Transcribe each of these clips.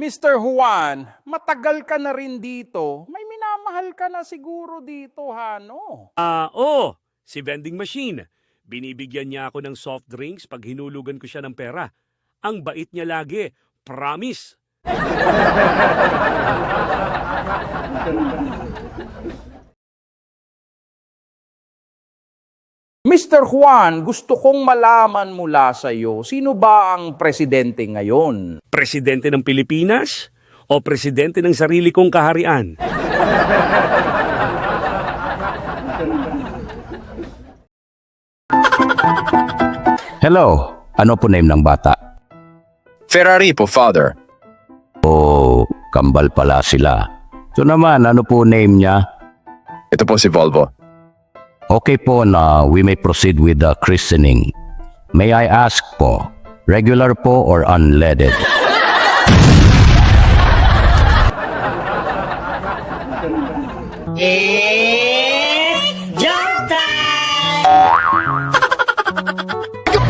Mr. Juan, matagal ka na rin dito. May minamahal ka na siguro dito, Hano. Oo, si vending machine. Binibigyan niya ako ng soft drinks pag hinulugan ko siya ng pera. Ang bait niya lagi. Promise. Mr. Juan, gusto kong malaman mula sa iyo, sino ba ang presidente ngayon? Presidente ng Pilipinas o presidente ng sarili kong kaharian? Hello, ano po name ng bata? Ferrari po, father. Oh, kambal pala sila. So naman, ano po name niya? Ito po si Volvo. Okay po na we may proceed with the christening. May I ask po, regular po or unleaded?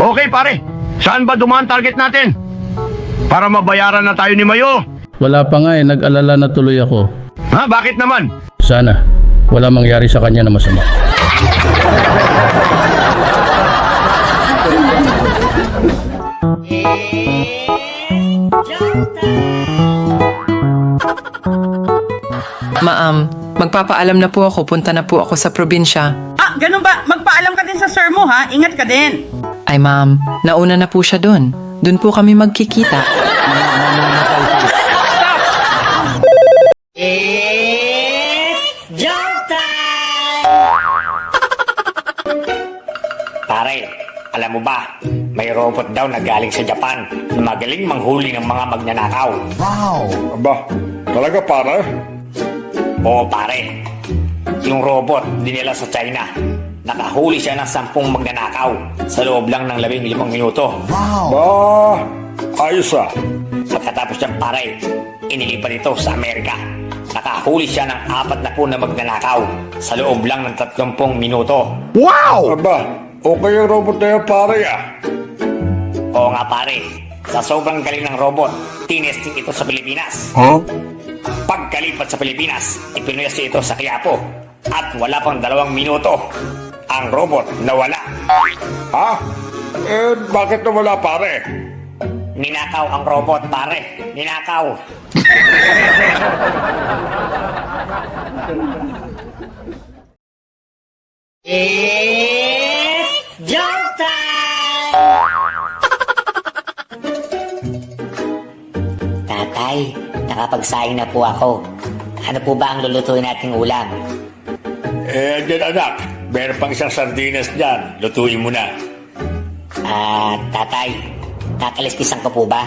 Okay pare, saan ba dumaan target natin? Para mabayaran na tayo ni Mayo. Wala pa nga nag-alala na tuloy ako. Ha, bakit naman? Sana, wala mangyari sa kanya na masama. Ma'am, magpapaalam na po ako, punta na po ako sa probinsya. Ah, ganun ba? Magpaalam ka din sa sir mo, ha? Ingat ka din. Ay ma'am, nauna na po siya doon. Doon po kami magkikita. Pare, alam mo ba, may robot daw na galing sa Japan na magaling manghuli ng mga magnanakaw. Aba, talaga pare? Oo pare, yung robot dinila sa China. Nakahuli siya ng 10 magnanakaw sa loob lang ng 15 minuto. Ba, ayos ah. Pagkatapos niyang pare, inilipat ito sa Amerika. Nakahuli siya ng 40 na magnanakaw sa loob lang ng 30 minuto. Aba, okay yung robot na yan pare ah. Oo nga pare, sa sobrang galing ng robot, tinesting ito sa Pilipinas. Pagkalipat sa Pilipinas, ipinuyas ito sa Quiapo. At wala pang 2 minuto, ang robot nawala. Ha? Eh, bakit nawala pare? Ninakaw ang robot pare, ninakaw. Tatay, nakapagsaing na po ako. Ano po ba ang lulutuin nating ulam? Andyan anak, meron pang isang sardinas dyan. Lutuin mo na. Tatay, kakaliskisan ko po ba?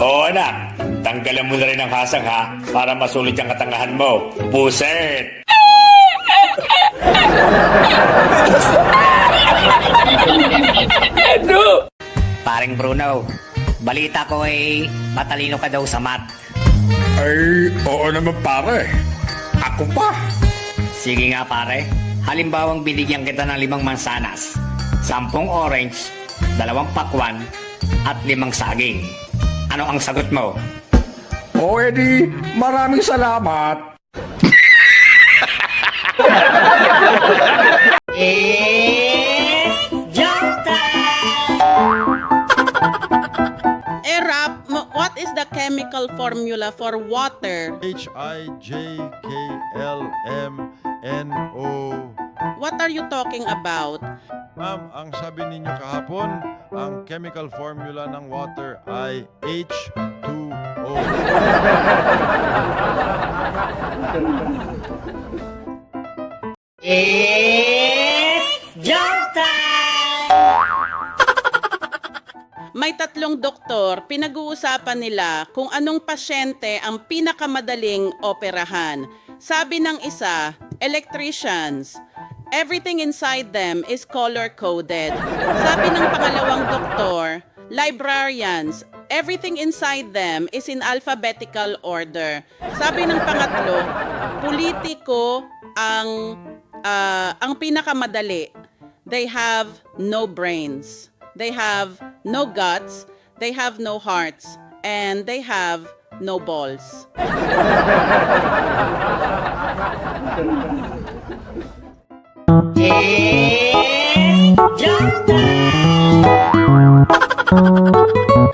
Oo anak, tanggalan mo na rin ang hasang ha, para masulit ang katangahan mo. Buset! Paring Bruno, balita ko ay matalino ka daw sa math. Ay, oo naman pare. Ako pa. Sige nga pare, halimbawang binigyan kita ng 5 mansanas, 10 orange, 2 pakwan, at 5 saging. Ano ang sagot mo? O edi, maraming salamat. Rap, what is the chemical formula for water? HIJKLMNO. What are you talking about? Ma'am, ang sabi ninyo kahapon, ang chemical formula ng water ay H2O. May 3 doktor, pinag-uusapan nila kung anong pasyente ang pinakamadaling operahan. Sabi ng isa, electricians. Everything inside them is color-coded. Sabi ng pangalawang doktor, librarians. Everything inside them is in alphabetical order. Sabi ng pangatlo, politiko ang pinakamadali. They have no brains. They have no guts. They have no hearts. and they have no balls.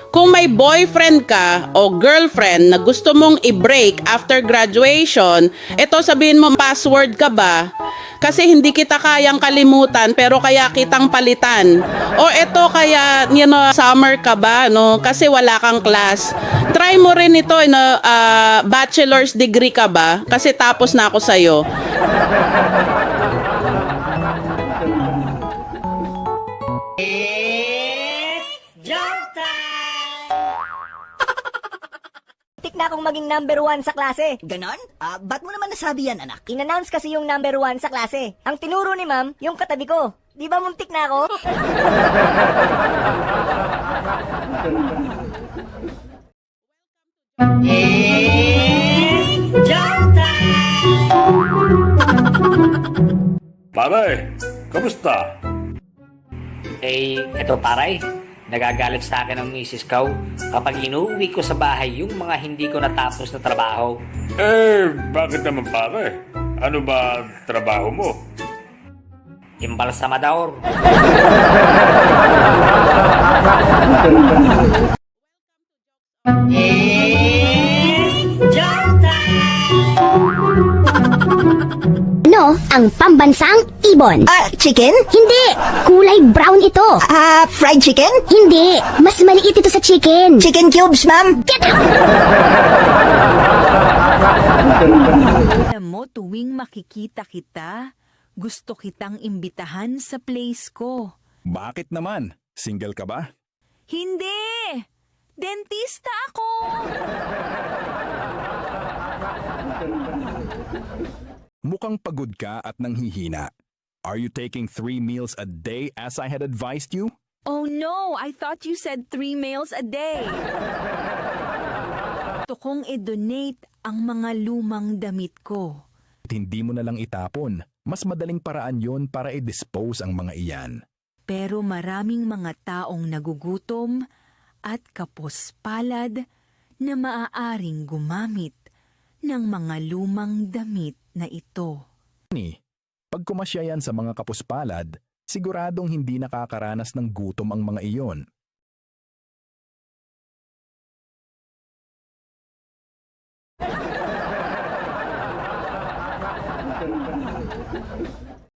Kung may boyfriend ka o girlfriend na gusto mong i-break after graduation, ito sabihin mo, password ka ba? Kasi hindi kita kayang kalimutan pero kaya kitang palitan. O ito kaya, summer ka ba? No? Kasi wala kang class. Try mo rin ito, bachelor's degree ka ba? Kasi tapos na ako sa'yo. Na akong maging number 1 sa klase. Ganon? Ba't mo naman nasabi yan, anak? In-announce kasi yung number 1 sa klase. Ang tinuro ni ma'am, yung katabi ko. Di ba muntik na ako? Pare, kamusta? Eto paray, nagagalit sa akin ang misis ko kapag inuwi ko sa bahay yung mga hindi ko natapos na trabaho. Bakit naman pare? Ano ba trabaho mo? Imbalsamador. Ano ang pambansang ibon? Chicken? Hindi! Kulay brown ito. Fried chicken? Hindi! Mas maliit ito sa chicken. Chicken cubes, ma'am? Get out! Alam mo, tuwing makikita kita, gusto kitang imbitahan sa place ko. Bakit naman? Single ka ba? Hindi! Dentista ako! Mukhang pagod ka at nanghihina. Are you taking 3 meals a day as I had advised you? Oh no! I thought you said 3 meals a day. Gusto kong i-donate ang mga lumang damit ko. Hindi mo na lang itapon. Mas madaling paraan yon para i-dispose ang mga iyan. Pero maraming mga taong nagugutom at kapuspalad na maaaring gumamit ng mga lumang damit na ito. Pag kumasya yan sa mga kapuspalad, siguradong hindi nakakaranas ng gutom ang mga iyon.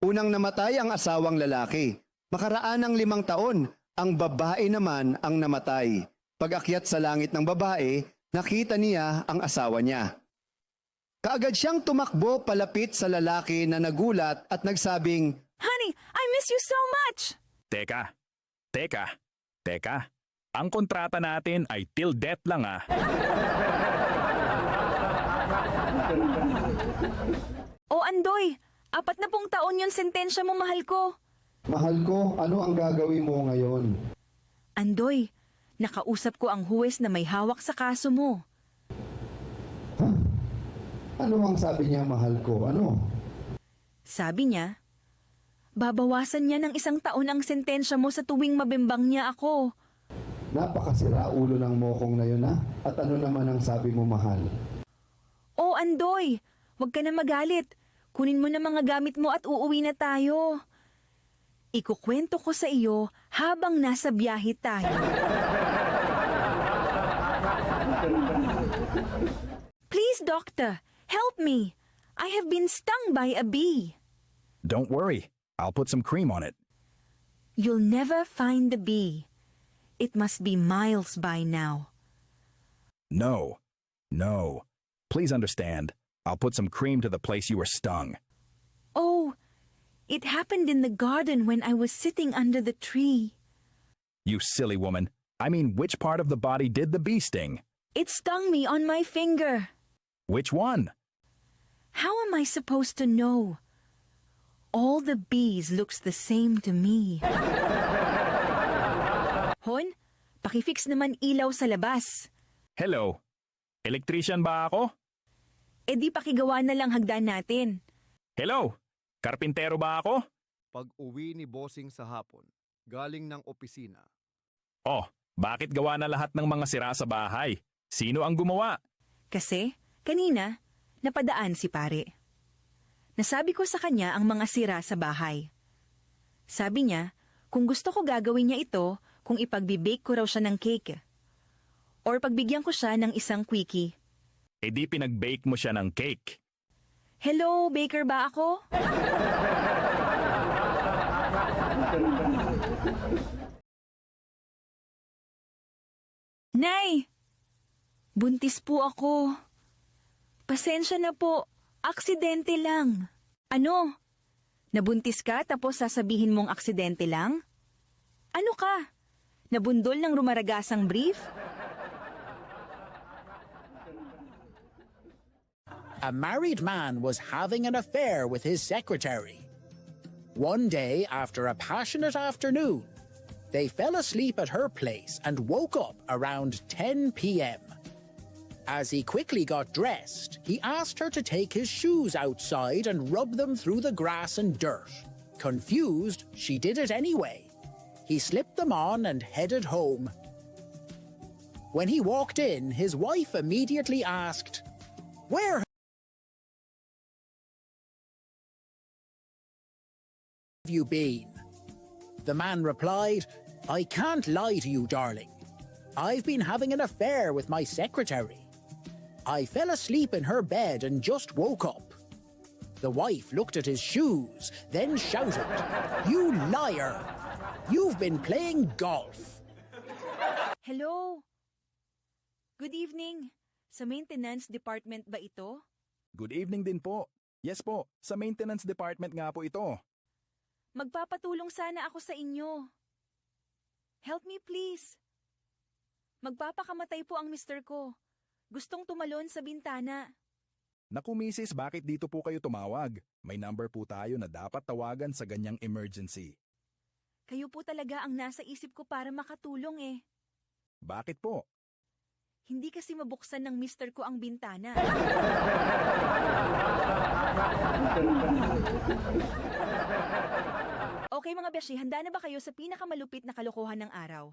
Unang namatay ang asawang lalaki. Makaraan ng 5 taon, ang babae naman ang namatay. Pag-akyat sa langit ng babae, nakita niya ang asawa niya. Kaagad siyang tumakbo palapit sa lalaki na nagulat at nagsabing, Honey, I miss you so much! Teka. Ang kontrata natin ay till death lang ah. O Andoy, 40 taon yung sentensya mo, mahal ko. Mahal ko, ano ang gagawin mo ngayon? Andoy, nakausap ko ang huwes na may hawak sa kaso mo. Ano ang sabi niya, mahal ko? Ano? Sabi niya, babawasan niya ng 1 taon ang sentensya mo sa tuwing mabimbang niya ako. Napakasira ulo ng mokong na yun, ha? At ano naman ang sabi mo, mahal? O Andoy, huwag ka na magalit. Kunin mo na mga gamit mo at uuwi na tayo. Ikukwento ko sa iyo habang nasa biyahe tayo. Please, doctor, help me. I have been stung by a bee. Don't worry, I'll put some cream on it. You'll never find the bee. It must be miles by now. No. Please understand. I'll put some cream to the place you were stung. Oh, it happened in the garden when I was sitting under the tree. You silly woman. I mean, which part of the body did the bee sting? It stung me on my finger. Which one? How am I supposed to know? All the bees looks the same to me. Hon, pakifix naman ilaw sa labas. Hello? Electrician ba ako? E di pakigawa na lang hagdan natin. Hello? Karpintero ba ako? Pag uwi ni Bossing sa hapon, galing ng opisina. Oh, Bakit gawa na lahat ng mga sira sa bahay? Sino ang gumawa? Kasi, kanina, napadaan si pare. Nasabi ko sa kanya ang mga sira sa bahay. Sabi niya, kung gusto ko gagawin niya ito, kung ipagbi-bake ko raw siya ng cake. Or pagbigyan ko siya ng isang quickie. E di pinag-bake mo siya ng cake. Hello, baker ba ako? Nay! Buntis po ako. Pasensya na po, aksidente lang. Ano? Nabuntis ka tapos sasabihin mong aksidente lang? Ano ka? Nabundol ng rumaragasang brief? A married man was having an affair with his secretary. One day, after a passionate afternoon, they fell asleep at her place and woke up around 10 p.m. As he quickly got dressed, he asked her to take his shoes outside and rub them through the grass and dirt. Confused, she did it anyway. He slipped them on and headed home. When he walked in, his wife immediately asked, "Where have you been?" The man replied, "I can't lie to you, darling. I've been having an affair with my secretary. I fell asleep in her bed and just woke up." The wife looked at his shoes, then shouted, "You liar! You've been playing golf." Hello? Good evening. Sa maintenance department ba ito? Good evening din po. Yes po, sa maintenance department nga po ito. Magpapatulong sana ako sa inyo. Help me please. Magpapakamatay po ang mister ko. Gustong tumalon sa bintana. Naku misis, bakit dito po kayo tumawag? May number po tayo na dapat tawagan sa ganyang emergency. Kayo po talaga ang nasa isip ko para makatulong eh. Bakit po? Hindi kasi mabuksan ng mister ko ang bintana. Okay mga beshi, handa na ba kayo sa pinakamalupit na kalokohan ng araw?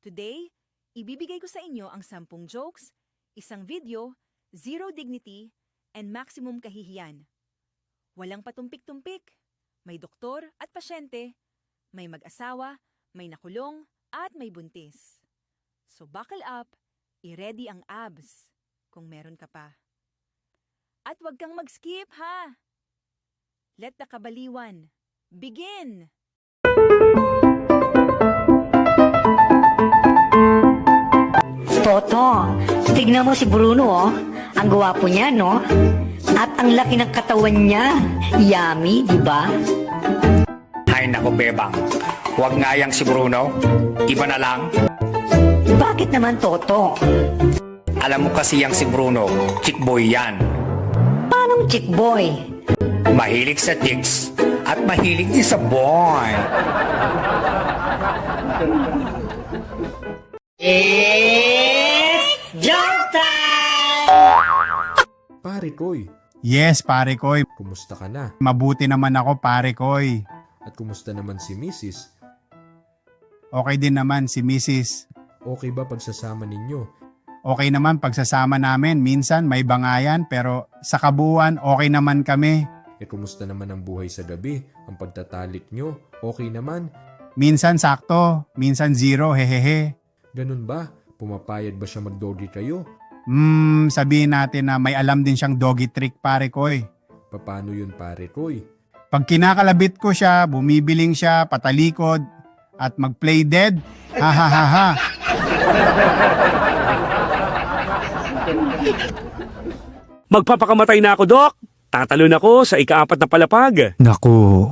Today, ibibigay ko sa inyo ang 10 jokes, isang video, 0 dignity, and maximum kahihiyan. Walang patumpik-tumpik, may doktor at pasyente, may mag-asawa, may nakulong, at may buntis. So buckle up, i-ready ang abs, kung meron ka pa. At wag kang mag-skip ha! Let the kabaliwan begin! Toto, tignan mo si Bruno, oh. Ang gwapo niya, no? At ang laki ng katawan niya. Yummy, di ba? Ay nako, Bebang. Huwag nga yang si Bruno. Iba na lang. Bakit naman, Toto? Alam mo kasi yang si Bruno, chick boy yan. Paanong chick boy? Mahilig sa chicks at mahilig din sa boy. It's joke time! Pare Koy, Yes, pare Koy. kumusta ka na? Mabuti naman ako, pare Koy. At kumusta naman si Mrs.? Okay din naman si Mrs. Okay ba pagsasama ninyo? Okay naman pagsasama namin. Minsan may bangayan pero sa kabuuan okay naman kami. Kumusta naman ang buhay sa gabi? Ang pagtatalit nyo? Okay naman? Minsan sakto, minsan zero, hehehe. Ganun ba? Pumapayad ba siya mag-doggy kayo? Sabihin natin na may alam din siyang doggy trick, pare Koy. Paano yun, pare Koy? Pag kinakalabit ko siya, bumibiling siya, patalikod, at mag-play dead, ha ha ha ha. Magpapakamatay na ako, Doc. Tatalon ako sa ika-4 na palapag. Naku,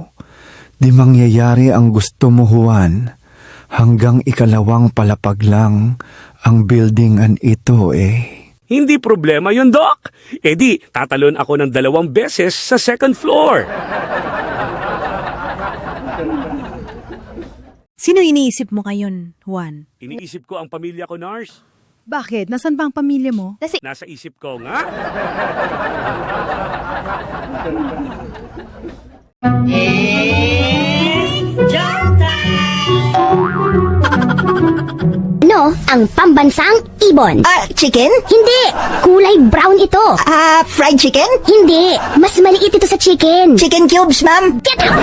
di mangyayari ang gusto mo, Juan. Hanggang ikalawang palapag lang ang buildingan ito eh. Hindi problema yun, Doc. E di, tatalon ako ng 2 beses sa 2nd floor. Sino iniisip mo ngayon, Juan? Iniisip ko ang pamilya ko, Nars. Bakit? Nasaan ba ang pamilya mo? Nasa isip ko nga. It's joke time! Ano ang pambansang ibon? Chicken? Hindi. Kulay brown ito. Fried chicken? Hindi. Mas maliit ito sa chicken. Chicken cubes, ma'am. Get out!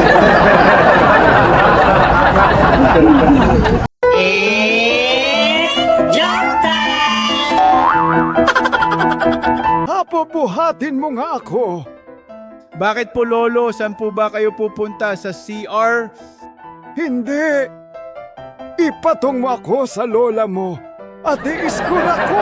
Hapupuhatin mo nga ako. Bakit po lolo, saan po ba kayo pupunta? Sa CR? Hindi. Ipatong mo ako sa lola mo at iiskul ako.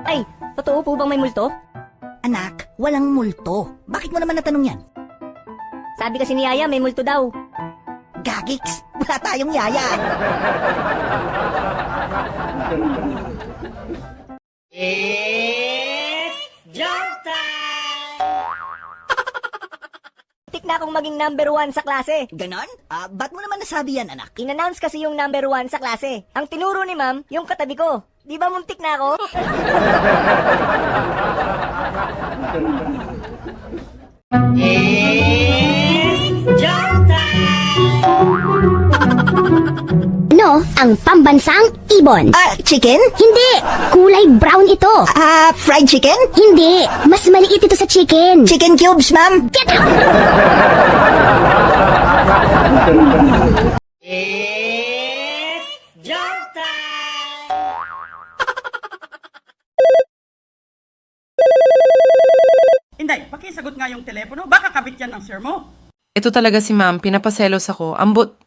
Ay, totoo po bang may multo? Anak, walang multo. Bakit mo naman natanong yan? Sabi kasi ni Yaya, may multo daw. Gagiks, wala tayong Yaya. Tik na akong maging number 1 sa klase. Ganon? Ba't mo naman nasabi yan, anak? In-announce kasi yung number 1 sa klase. Ang tinuro ni ma'am, yung katabi ko. Di ba muntik na ako? Ano ang pambansang ibon? Chicken? Hindi. Kulay brown ito. Fried chicken? Hindi. Mas maliit ito sa chicken. Chicken cubes, ma'am. Get out! Inday, pakisagot nga yung telepono. Baka kabit yan ang sir mo. Ito talaga si ma'am, pinapaselos ako. Ambot.